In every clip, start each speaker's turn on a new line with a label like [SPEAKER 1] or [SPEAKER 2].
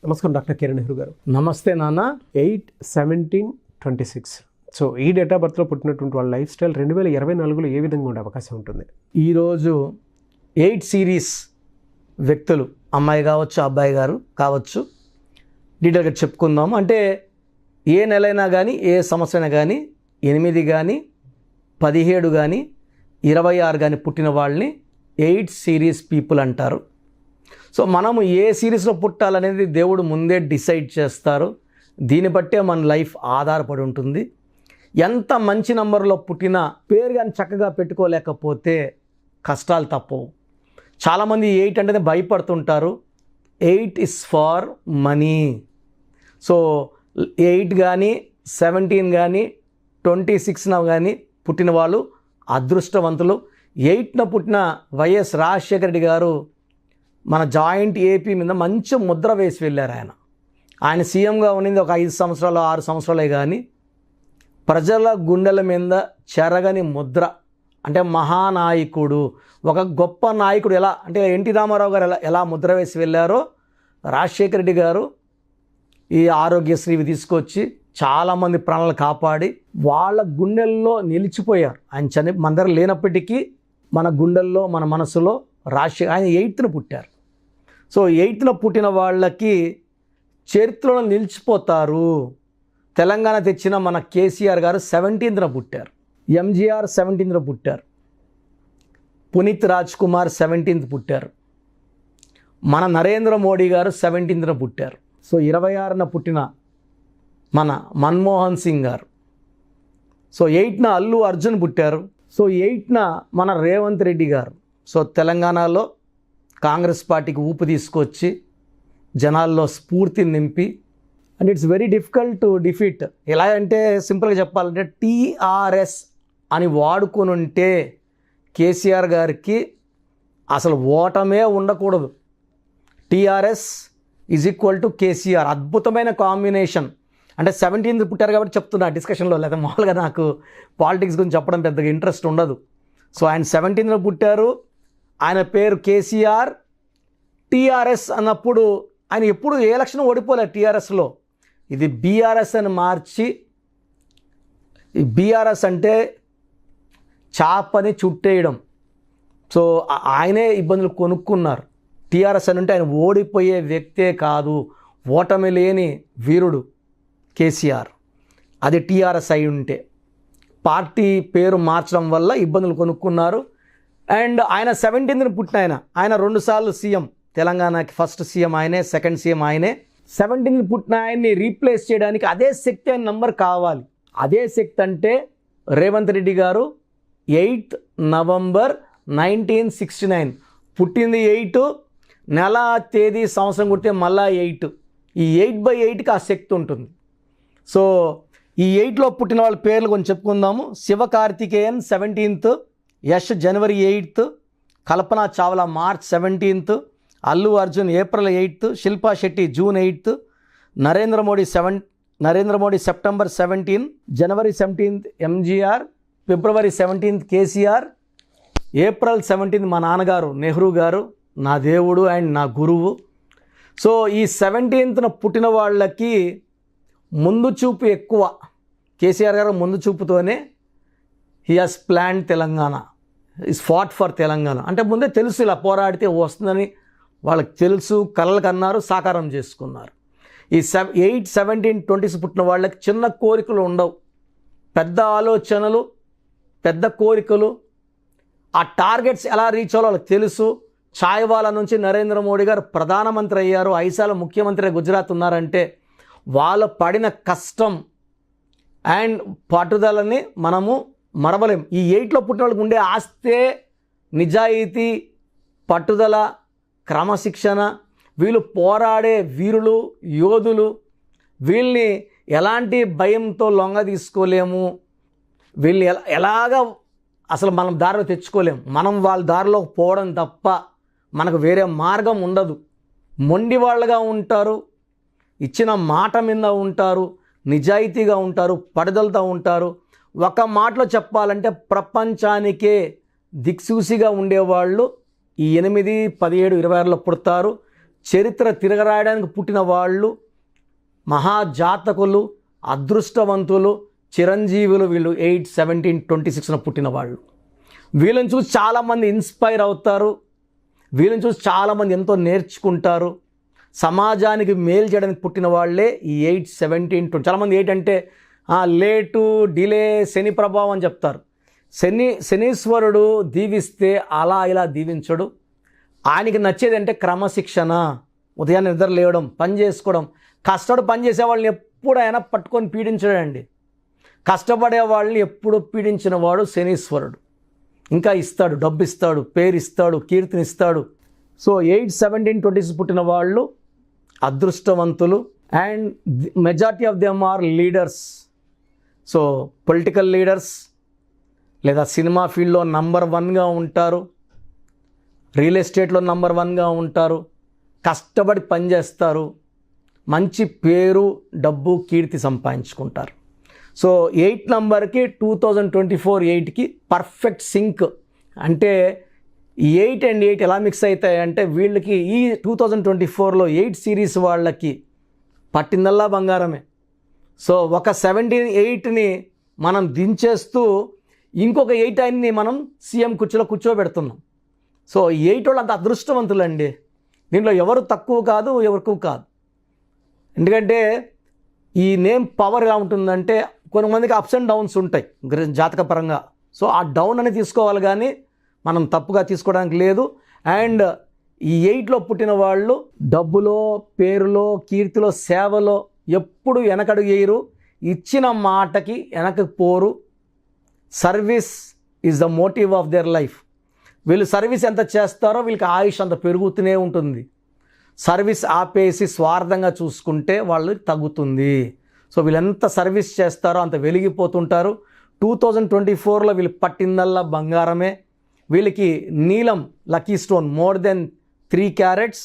[SPEAKER 1] నమస్కారం డాక్టర్ కిరణ్ నెహ్రూ గారు.
[SPEAKER 2] నమస్తే నాన్న.
[SPEAKER 1] 8/17/26. సో ఈ డేట్ ఆఫ్ బర్త్లో పుట్టినటువంటి వాళ్ళ లైఫ్ స్టైల్ 2024లో ఏ విధంగా ఉండే అవకాశం ఉంటుంది?
[SPEAKER 2] ఈరోజు 8 సిరీస్ వ్యక్తులు, అమ్మాయి కావచ్చు అబ్బాయి గారు కావచ్చు, డీటెయిల్గా చెప్పుకుందాము. అంటే ఏ నెలైనా కానీ ఏ సంవత్సరం కానీ 8 కానీ 17 కానీ 26 కానీ పుట్టిన వాళ్ళని 8 సిరీస్ పీపుల్ అంటారు. సో మనము ఏ సిరీస్లో పుట్టాలనేది దేవుడు ముందే డిసైడ్ చేస్తారు. దీన్ని బట్టే మన లైఫ్ ఆధారపడి ఉంటుంది. ఎంత మంచి నంబర్లో పుట్టినా పేరు కానీ చక్కగా పెట్టుకోలేకపోతే కష్టాలు తప్పవు. చాలామంది 8 అంటేనే భయపడుతుంటారు. 8 ఇస్ ఫార్ మనీ. సో 8 కానీ 17 కానీ 26న కానీ పుట్టిన వాళ్ళు అదృష్టవంతులు. 8న పుట్టిన వైఎస్ రాజశేఖర రెడ్డి గారు మన జాయింట్ ఏపీ మీద మంచి ముద్ర వేసి వెళ్ళారు. ఆయన సీఎంగా ఉన్నది ఒక 5 సంవత్సరాలు 6 సంవత్సరాలే, కానీ ప్రజల గుండెల మీద చెరగని ముద్ర. అంటే మహానాయకుడు, ఒక గొప్ప నాయకుడు. ఎలా అంటే ఎన్టీ రామారావు గారు ఎలా ముద్ర వేసి వెళ్ళారో రాజశేఖర రెడ్డి గారు ఈ ఆరోగ్యశ్రీవి తీసుకొచ్చి చాలామంది ప్రాణాలు కాపాడి వాళ్ళ గుండెల్లో నిలిచిపోయారు. ఆయన మన దగ్గర లేనప్పటికీ మన గుండెల్లో మన మనసులో ఆయన 8న పుట్టారు. సో 8న పుట్టిన వాళ్ళకి చరిత్రలో నిలిచిపోతారు. తెలంగాణ తెచ్చిన మన కేసీఆర్ గారు 17న పుట్టారు. ఎంజీఆర్ 17న పుట్టారు. పునీత్ రాజ్ కుమార్ 17th పుట్టారు. మన నరేంద్ర మోడీ గారు 17న పుట్టారు. సో 26న పుట్టిన మన మన్మోహన్ సింగ్ గారు. సో 8న అల్లు అర్జున్ పుట్టారు. సో 8న మన రేవంత్ రెడ్డి గారు. సో తెలంగాణలో కాంగ్రెస్ పార్టీకి ఊపు తీసుకొచ్చి జనాల్లో స్ఫూర్తిని నింపి, and it's very difficult to defeat. ఎలా అంటే సింపుల్గా చెప్పాలంటే టీఆర్ఎస్ అని వాడుకొని ఉంటే కేసీఆర్ గారికి అసలు ఓటమే ఉండకూడదు. TRS is equal to KCR. అద్భుతమైన కాంబినేషన్. అంటే 17th పుట్టారు కాబట్టి చెప్తున్నా డిస్కషన్లో, లేదా మామూలుగా నాకు పాలిటిక్స్ గురించి చెప్పడం పెద్దగా ఇంట్రెస్ట్ ఉండదు. సో ఆయన 17th పుట్టారు. ఆయన పేరు కేసీఆర్. టీఆర్ఎస్ అన్నప్పుడు ఆయన ఎప్పుడు ఏ ఎలక్షన్ ఓడిపోలేదు టీఆర్ఎస్లో. ఇది బీఆర్ఎస్ అని మార్చి, ఈ బీఆర్ఎస్ అంటే చాపని చుట్టేయడం. సో ఆయనే ఇబ్బందులు కొనుక్కున్నారు. టీఆర్ఎస్ అని అంటే ఆయన ఓడిపోయే వ్యక్తే కాదు, ఓటమి లేని వీరుడు కేసీఆర్. అది టీఆర్ఎస్ అయి ఉంటే. పార్టీ పేరు మార్చడం వల్ల ఇబ్బందులు కొనుక్కున్నారు. అండ్ ఆయన 17th పుట్టిన ఆయన 2 సార్లు సీఎం. తెలంగాణకి ఫస్ట్ సీఎం ఆయనే, సెకండ్ సీఎం ఆయనే. 17th పుట్టిన ఆయన్ని రీప్లేస్ చేయడానికి అదే శక్తి అయిన నంబర్ కావాలి. అదే శక్తి అంటే రేవంత్ రెడ్డి గారు 8th November 1969. పుట్టింది 8, నెల తేదీ సంవత్సరం కుడితే మళ్ళా 8. ఈ 8/8కి ఆ శక్తి ఉంటుంది. సో ఈ 8లో పుట్టిన వాళ్ళ పేర్లు కొంచెం చెప్పుకుందాము. Sivakarthikeyan 17th, Yash January 8th, Kalpana Chawla March 17th, Allu Arjun April 8th, Shilpa Shetty June 8th, Narendra Modi September 17, January 17th MGR, February 17th KCR, April 17th మా నాన్నగారు నెహ్రూ గారు, నా దేవుడు అండ్ నా గురువు. సో ఈ 17th పుట్టిన వాళ్ళకి ముందు చూపు ఎక్కువ. కేసీఆర్ గారు ముందు చూపుతోనే he has plan Telangana, is fought for Telangana. అంటే ముందే తెలుసు ఇలా పోరాడితే వస్తుందని వాళ్ళకి తెలుసు, కలలకు అన్నారు, సాకారం చేసుకున్నారు. ఈ 8, 17, 20 పుట్టిన వాళ్ళకి చిన్న కోరికలు ఉండవు, పెద్ద ఆలోచనలు, పెద్ద కోరికలు. ఆ టార్గెట్స్ ఎలా రీచ్ అవ్వాలో వాళ్ళకి తెలుసు. ఛాయ్వాలా నుంచి నరేంద్ర మోడీ గారు ప్రధానమంత్రి అయ్యారు, 5 సార్లు ముఖ్యమంత్రి గుజరాత్ ఉన్నారంటే వాళ్ళు పడిన కష్టం అండ్ పట్టుదలని మనము మరవలేం. ఈ 8లో పుట్టిన వాళ్ళకి ఉండే ఆస్తే నిజాయితీ, పట్టుదల, క్రమశిక్షణ. వీళ్ళు పోరాడే వీరులు, యోధులు. వీళ్ళని ఎలాంటి భయంతో లొంగ తీసుకోలేము. వీళ్ళని ఎలాగా అసలు మనం దారిలో తెచ్చుకోలేము. మనం వాళ్ళ దారిలో పోవడం తప్ప మనకు వేరే మార్గం ఉండదు. మొండి వాళ్ళగా ఉంటారు, ఇచ్చిన మాట మీద ఉంటారు, నిజాయితీగా ఉంటారు, పట్టుదలతో ఉంటారు. ఒక మాటలో చెప్పాలంటే ప్రపంచానికే దిక్సూసిగా ఉండేవాళ్ళు ఈ 8, 17, 26లో పుడతారు. చరిత్ర తిరగరాయడానికి పుట్టిన వాళ్ళు, మహాజాతకులు, అదృష్టవంతులు, చిరంజీవులు వీళ్ళు 8, 17, 26న పుట్టిన వాళ్ళు. వీళ్ళని చూసి చాలామంది ఇన్స్పైర్ అవుతారు, వీళ్ళని చూసి చాలామంది ఎంతో నేర్చుకుంటారు. సమాజానికి మేలు చేయడానికి పుట్టిన వాళ్ళే ఈ 8, 17, 20. చాలామంది 8 అంటే లేటు, డిలే, శని ప్రభావం అని చెప్తారు. శనీశ్వరుడు దీవిస్తే అలా ఇలా దీవించడు. ఆయనకి నచ్చేది అంటే క్రమశిక్షణ, ఉదయాన్నే నిద్ర లేవడం, పని చేసుకోవడం. కష్టపడి పని చేసే వాళ్ళని ఎప్పుడైనా పట్టుకొని పీడించడండి. కష్టపడే వాళ్ళని ఎప్పుడు పీడించిన వాడు శనీశ్వరుడు. ఇంకా ఇస్తాడు, డబ్బు ఇస్తాడు, పేరు ఇస్తాడు, కీర్తిని ఇస్తాడు. సో 8, 17, 20 పుట్టిన వాళ్ళు అదృష్టవంతులు. And majority of them are leaders. So political leaders లేదా సినిమా ఫీల్డ్లో నంబర్ 1గా ఉంటారు, రియల్ ఎస్టేట్లో నంబర్ 1గా ఉంటారు, కష్టపడి పనిచేస్తారు, మంచి పేరు, డబ్బు, కీర్తి సంపాదించుకుంటారు. సో 8 నంబర్కి 2024 8కి పర్ఫెక్ట్ సింక్. అంటే 8 and 8 ఎలా మిక్స్ అవుతాయి అంటే వీళ్ళకి ఈ 2024లో 8 సిరీస్ వాళ్ళకి పట్టిందల్లా బంగారమే. సో ఒక 78ని మనం దించేస్తూ ఇంకొక 8ని మనం సీఎం కుర్చీలో కూర్చోబెడుతున్నాం. సో 8 వాళ్ళు అంత అదృష్టవంతులండి. దీంట్లో ఎవరు తక్కువ కాదు, ఎవరు ఎక్కువ కాదు. ఎందుకంటే ఈ నేమ్ పవర్ ఎలా ఉంటుందంటే కొంతమందికి అప్స్ అండ్ డౌన్స్ ఉంటాయి జాతకపరంగా. సో ఆ డౌన్ అని తీసుకోవాలి కానీ మనం తప్పుగా తీసుకోవడానికి లేదు. అండ్ ఈ 8లో పుట్టిన వాళ్ళు డబ్బులో, పేరులో, కీర్తిలో, సేవలో ఎప్పుడు వెనకడుగు వేయరు, ఇచ్చిన మాటకి వెనక్కి పోరు. Service is the motive of their life. వీళ్ళు సర్వీస్ ఎంత చేస్తారో వీళ్ళకి ఆయుష్ అంత పెరుగుతూనే ఉంటుంది. సర్వీస్ ఆపేసి స్వార్థంగా చూసుకుంటే వాళ్ళు తగ్గుతుంది. సో వీళ్ళు ఎంత సర్వీస్ చేస్తారో అంత వెలిగిపోతుంటారు. 2024లో వీళ్ళు పట్టిందల్లా బంగారమే. వీళ్ళకి నీలం lucky stone more than 3 carats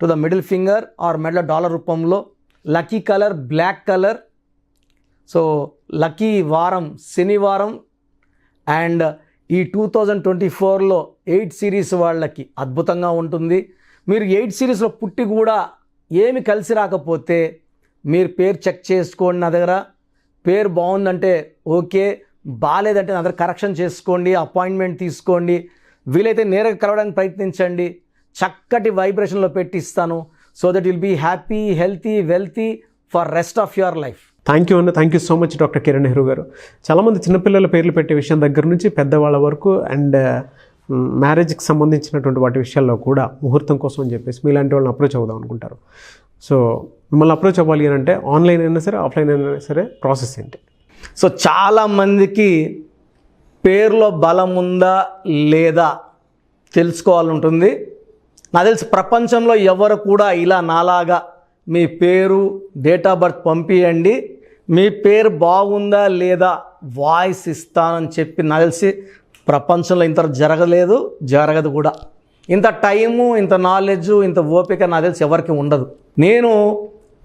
[SPEAKER 2] to the middle finger or మెడల డాలర్ రూపంలో. Lucky colour black colour. So lucky వారం శనివారం. అండ్ ఈ 2024లో 8 సిరీస్ వాళ్ళకి అద్భుతంగా ఉంటుంది. మీరు 8 సిరీస్లో పుట్టి కూడా ఏమి కలిసి రాకపోతే మీరు పేరు చెక్ చేసుకోండి. నా దగ్గర పేరు బాగుందంటే ఓకే, బాగాలేదంటే నా దగ్గర కరెక్షన్ చేసుకోండి, అపాయింట్మెంట్ తీసుకోండి. వీలైతే నేరుగా కలవడానికి ప్రయత్నించండి. చక్కటి వైబ్రేషన్లో పెట్టి ఇస్తాను. So that will be happy, healthy, wealthy for rest of your life.
[SPEAKER 1] Thank you so much doctor Kiran Nehru garu. చాలామంది చిన్నపిల్లల పేర్లు పెట్టే విషయం దగ్గర నుంచి పెద్దవాళ్ళ వరకు అండ్ మ్యారేజ్కి సంబంధించినటువంటి వాటి విషయాల్లో కూడా ముహూర్తం కోసం అని చెప్పేసి మీలాంటి వాళ్ళని అప్రోచ్ అవుదాం అనుకుంటారు. సో మిమ్మల్ని అప్రోచ్ అవ్వాలి అని అంటే ఆన్లైన్ అయినా సరే, ఆఫ్లైన్ అయినా సరే ప్రాసెస్ ఏంటి?
[SPEAKER 2] సో చాలామందికి పేరులో బలం ఉందా లేదా తెలుసుకోవాలని ఉంటుంది. నాకు తెలిసి ప్రపంచంలో ఎవరు కూడా ఇలా నాలాగా మీ పేరు, డేట్ ఆఫ్ బర్త్ పంపియండి, మీ పేరు బాగుందా లేదా వాయిస్ ఇస్తానని చెప్పి నాకు తెలిసి ప్రపంచంలో ఇంత జరగదు కూడా. ఇంత టైము, ఇంత నాలెడ్జు, ఇంత ఓపిక నాకు తెలిసి ఎవరికి ఉండదు. నేను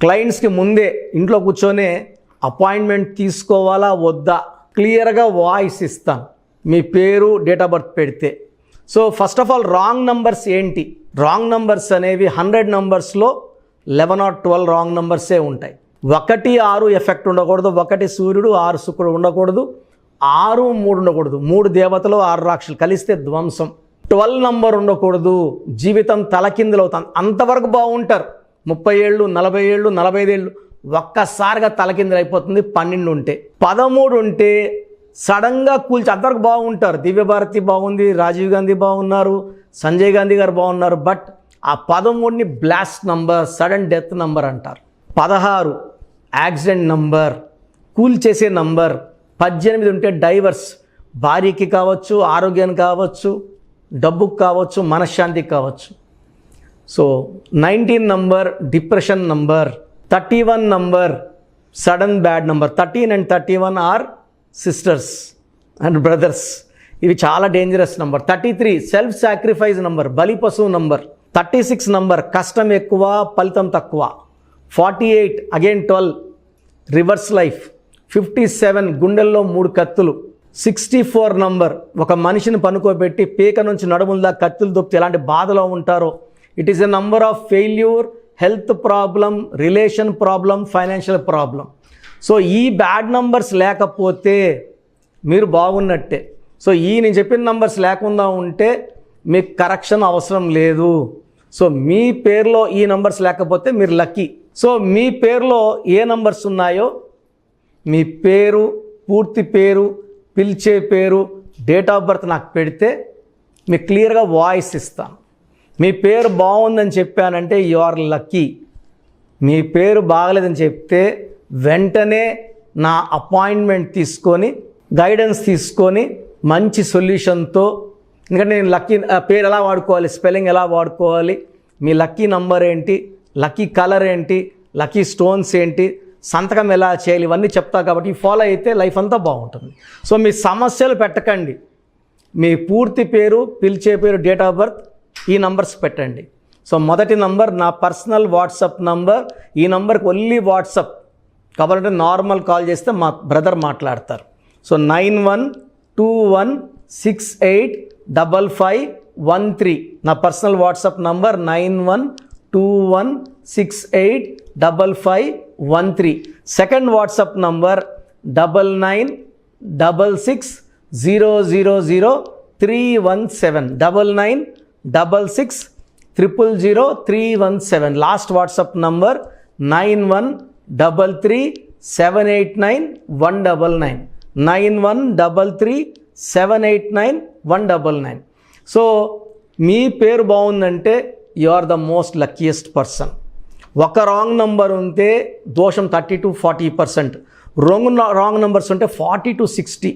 [SPEAKER 2] క్లయింట్స్కి ముందే ఇంట్లో కూర్చొని అపాయింట్మెంట్ తీసుకోవాలా వద్దా క్లియర్గా వాయిస్ ఇస్తాను మీ పేరు, డేట్ ఆఫ్ బర్త్ పెడితే. So first of all wrong numbers ఏంటి? రాంగ్ నంబర్స్ అనేవి 100 నంబర్స్లో 11 or 12 రాంగ్ నంబర్సే ఉంటాయి. 1, 6 ఎఫెక్ట్ ఉండకూడదు. 1 సూర్యుడు, 6 శుక్రుడు ఉండకూడదు. 6, 3 ఉండకూడదు. 3 దేవతలు, 6 రాక్షసులు కలిస్తే ధ్వంసం. 12 నంబర్ ఉండకూడదు. జీవితం తలకిందులు అవుతాం. అంతవరకు బాగుంటారు. 30 ఏళ్ళు, 40 ఏళ్ళు, 45 ఏళ్ళు ఒక్కసారిగా తలకిందులు అయిపోతుంది 12 ఉంటే. 13 ఉంటే సడన్గా కూల్చి అంతవరకు బాగుంటారు. దివ్యభారతి బాగుంది, రాజీవ్ గాంధీ బాగున్నారు, సంజయ్ గాంధీ గారు బాగున్నారు. బట్ ఆ 13ని blast number, sudden death number అంటారు. 16 యాక్సిడెంట్ నంబర్, కూల్ చేసే నంబర్. 18 ఉంటే డైవర్స్, భార్యకి కావచ్చు, ఆరోగ్యానికి కావచ్చు, డబ్బుకు కావచ్చు, మనశ్శాంతికి కావచ్చు. So 19 number depression number. 31 number sudden bad number. 13 and 31 are sisters and brothers. ఇవి చాలా dangerous number. 33 self sacrifice number, బలి పశువు నంబర్. 36 నంబర్ కష్టం ఎక్కువ, ఫలితం తక్కువ. 48 అగైన్ 12 రివర్స్ లైఫ్. 57 గుండెల్లో 3 కత్తులు. 64 నంబర్ ఒక మనిషిని పనుకోబెట్టి పీక నుంచి నడుముల దాకా కత్తులు దొప్పితే ఎలాంటి బాధలో ఉంటారో it is a number of failure, health problem, relation problem, financial problem. So ఈ బ్యాడ్ నంబర్స్ లేకపోతే మీరు బాగున్నట్టే. సో నేను చెప్పిన నంబర్స్ లేకుండా ఉంటే మీకు కరెక్షన్ అవసరం లేదు. సో మీ పేరులో ఈ నంబర్స్ లేకపోతే మీరు లక్కీ. సో మీ పేరులో ఏ నంబర్స్ ఉన్నాయో మీ పేరు, పూర్తి పేరు, పిలిచే పేరు, డేట్ ఆఫ్ బర్త్ నాకు పెడితే మీకు క్లియర్గా వాయిస్ ఇస్తాను. మీ పేరు బాగుందని చెప్పానంటే యు ఆర్ లక్కీ. మీ పేరు బాగలేదని చెప్తే వెంటనే నా అపాయింట్మెంట్ తీసుకొని గైడెన్స్ తీసుకొని మంచి సొల్యూషన్తో, ఎందుకంటే నేను లక్కీ పేరు ఎలా వాడుకోవాలి, స్పెల్లింగ్ ఎలా వాడుకోవాలి, మీ లక్కీ నంబర్ ఏంటి, లక్కీ కలర్ ఏంటి, లక్కీ స్టోన్స్ ఏంటి, సంతకం ఎలా చేయాలి, ఇవన్నీ చెప్తా కాబట్టి ఫాలో అయితే లైఫ్ అంతా బాగుంటుంది. సో మీ సమస్యలు పెట్టకండి. మీ పూర్తి పేరు, పిలిచే పేరు, డేట్ ఆఫ్ బర్త్, ఈ నంబర్స్ పెట్టండి. సో మొదటి నంబర్ నా పర్సనల్ వాట్సాప్ నంబర్. ఈ నంబర్కి ఓన్లీ వాట్సాప్, కాబట్టి నార్మల్ కాల్ చేస్తే మా బ్రదర్ మాట్లాడతారు. సో 9121685513 నా personal WhatsApp number 9121685513. Second WhatsApp number 9966000317 9966000317. Last WhatsApp number 9133789199 9133789199. So మీ పేరు బాగుందంటే you are the most luckiest person. ఒక రాంగ్ నంబర్ ఉంటే దోషం 30 to 40%, రాంగ్ నెంబర్స్ ఉంటే 40 to 60,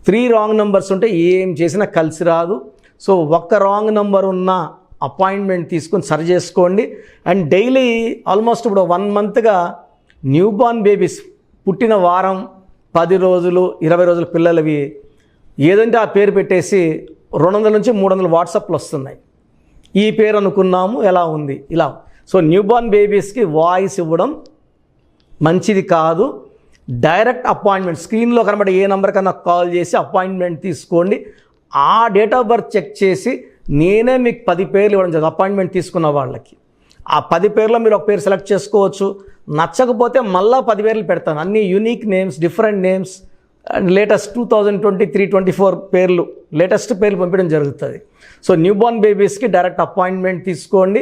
[SPEAKER 2] 3 రాంగ్ నెంబర్స్ ఉంటే ఏం చేసినా కలిసి రాదు. సో ఒక్క రాంగ్ నెంబర్ ఉన్న అపాయింట్మెంట్ తీసుకొని సరి చేసుకోండి. అండ్ డైలీ ఆల్మోస్ట్ ఇప్పుడు 1 మంత్గా న్యూ బార్న్ బేబీస్ పుట్టిన వారం, 10 రోజులు, 20 రోజుల పిల్లలవి ఏదంటే ఆ పేరు పెట్టేసి 200 నుంచి 300 వాట్సాప్లు వస్తున్నాయి. ఈ పేరు అనుకున్నాము, ఎలా ఉంది, ఇలా. సో న్యూ బార్న్ బేబీస్కి వాయిస్ ఇవ్వడం మంచిది కాదు. డైరెక్ట్ అపాయింట్మెంట్ స్క్రీన్లో కనబడే ఏ నెంబర్ కన్నా కాల్ చేసి అపాయింట్మెంట్ తీసుకోండి. ఆ డేట్ ఆఫ్ బర్త్ చెక్ చేసి నేనే మీకు 10 పేర్లు ఇవ్వడం జరుగుతుంది అపాయింట్మెంట్ తీసుకున్న వాళ్ళకి. ఆ 10 పేర్లో మీరు ఒక పేరు సెలెక్ట్ చేసుకోవచ్చు. నచ్చకపోతే మళ్ళీ 10 పేర్లు పెడతాను, అన్ని unique names, different names, and latest 2023-24 పేర్లు, లేటెస్ట్ పేర్లు పంపించడం జరుగుతుంది. సో న్యూ బార్న్ బేబీస్కి డైరెక్ట్ అపాయింట్మెంట్ తీసుకోండి.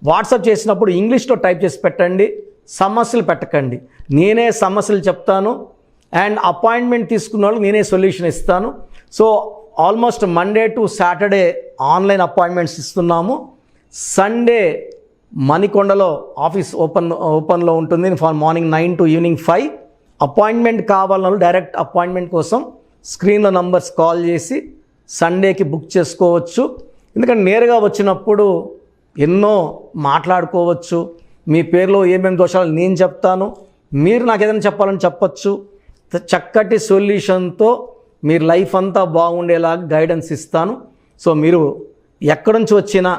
[SPEAKER 2] వాట్సాప్ చేసినప్పుడు ఇంగ్లీష్లో టైప్ చేసి పెట్టండి, సమస్యలు పెట్టకండి. నేనే సమస్యలు చెప్తాను అండ్ అపాయింట్మెంట్ తీసుకున్న వాళ్ళకి నేనే సొల్యూషన్ ఇస్తాను. So almost Monday to Saturday online appointments ఇస్తున్నాము. సండే మణికొండలో ఆఫీస్ ఓపెన్లో ఉంటుంది మార్నింగ్ 9 to ఈవినింగ్ 5. అపాయింట్మెంట్ కావాలన్న డైరెక్ట్ అపాయింట్మెంట్ కోసం స్క్రీన్లో నంబర్స్ కాల్ చేసి సండేకి బుక్ చేసుకోవచ్చు. ఎందుకంటే నేరుగా వచ్చినప్పుడు ఎన్నో మాట్లాడుకోవచ్చు. మీ పేరులో ఏమేమి దోషాలు నేను చెప్తాను, మీరు నాకు ఏదైనా చెప్పాలని చెప్పచ్చు. చక్కటి సొల్యూషన్తో మీరు లైఫ్ అంతా బాగుండేలాగా గైడెన్స్ ఇస్తాను. సో మీరు ఎక్కడి నుంచి వచ్చినా,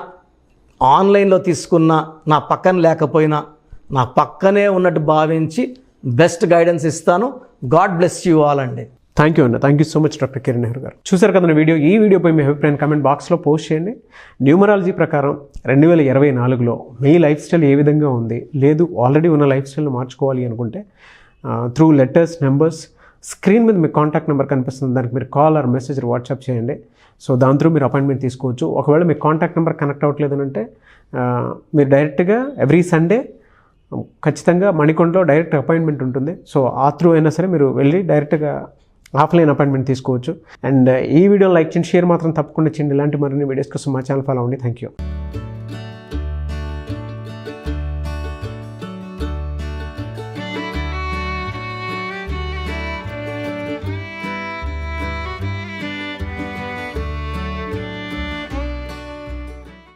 [SPEAKER 2] ఆన్లైన్లో తీసుకున్నా, నా పక్కన లేకపోయినా నా పక్కనే ఉన్నట్టు భావించి బెస్ట్ గైడెన్స్ ఇస్తాను. గాడ్ బ్లెస్ యూ ఆల్ అండి.
[SPEAKER 1] థ్యాంక్ యూ అన్న. Thank you so much doctor Kiran Nehru గారు. చూసారు కదా వీడియో. ఈ వీడియోపై మీ అభిప్రాయం కామెంట్ బాక్స్లో పోస్ట్ చేయండి. న్యూమరాలజీ ప్రకారం 2024లో మీ లైఫ్ స్టైల్ ఏ విధంగా ఉంది, లేదు ఆల్రెడీ ఉన్న లైఫ్ స్టైల్ని మార్చుకోవాలి అనుకుంటే త్రూ లెటర్స్, నెంబర్స్, స్క్రీన్ మీద మీ కాంటాక్ట్ నెంబర్ కనిపిస్తుంది, దానికి మీరు కాల్ ఆర్ మెసేజ్ వాట్సాప్ చేయండి. సో దాని త్రూ మీరు అపాయింట్మెంట్ తీసుకోవచ్చు. ఒకవేళ మీ కాంటాక్ట్ నెంబర్ కనెక్ట్ అవ్వట్లేదనంటే మీరు డైరెక్ట్గా ఎవ్రీ సండే ఖచ్చితంగా మణికొండలో డైరెక్ట్ అపాయింట్మెంట్ ఉంటుంది. సో ఆ త్రూ అయినా సరే మీరు వెళ్ళి డైరెక్ట్గా ఆఫ్లైన్ అపాయింట్మెంట్ తీసుకోవచ్చు. అండ్ ఈ వీడియో లైక్ చేయండి, షేర్ మాత్రం తప్పకుండా చేయండి. ఇలాంటి మరిన్ని వీడియోస్ కోసం మా ఛానల్ ఫాలో అవ్వండి. Thank you.